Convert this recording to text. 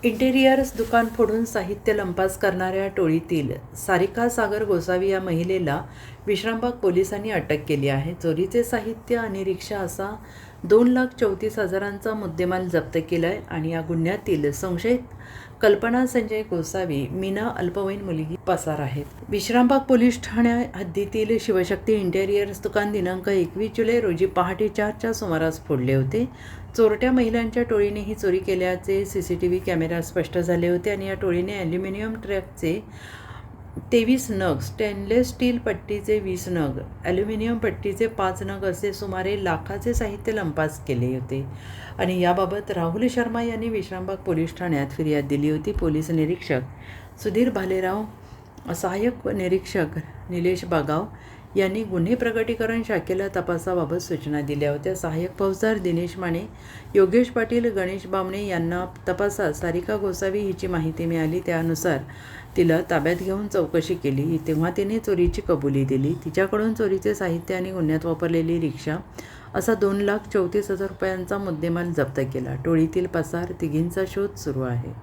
इंटेरियर्स दुकान फोडून साहित्य लंपास करणाऱ्या टोळीतील सारिका सागर गोसावी या महिलेला विश्रामबाग पोलिसांनी अटक केली आहे. चोरीचे साहित्य आणि रिक्षा असा 2,34,000चा मुद्देमाल जप्त केला आहे आणि या गुन्ह्यातील संशयित कल्पना संजय गोसावी मीना अल्पवयीन मुलगी पसार आहेत. विश्रामबाग पोलीस ठाण्या हद्दीतील शिवशक्ती इंटेरियर्स दुकान दिनांक 21 जुलै रोजी पहाटे 4च्या सुमारास फोडले होते. चोरट्या महिलांच्या टोळीने ही चोरी केल्याचे CCTV कॅमेऱ्यात स्पष्ट झाले होते आणि या टोळीने ॲल्युमिनियम ट्रॅकचे 23 नग, स्टेनलेस स्टील पट्टीचे 20 नग, ॲल्युमिनियम पट्टीचे 5 नग असे सुमारे लाखाचे साहित्य लंपास केले होते आणि याबाबत राहुल शर्मा यांनी विश्रामबाग पोलीस ठाण्यात फिर्याद दिली होती. पोलीस निरीक्षक सुधीर भालेराव, सहाय्यक निरीक्षक निलेश बागाव यांनी गुन्हे प्रगटीकरण शाखेला तपासाबाबत सूचना दिल्या होत्या. सहाय्यक फौजदार दिनेश माने, योगेश पाटील, गणेश बामणे यांना तपासात सारिका गोसावी हिची माहिती मिळाली. त्यानुसार तिला ताब्यात घेऊन चौकशी केली तेव्हा तिने चोरीची कबुली दिली. तिच्याकडून चोरीचे साहित्य आणि गुन्ह्यात वापरलेली रिक्षा असा 2,34,000 रुपयांचा मुद्देमाल जप्त केला. टोळीतील पसार तिघींचा शोध सुरू आहे.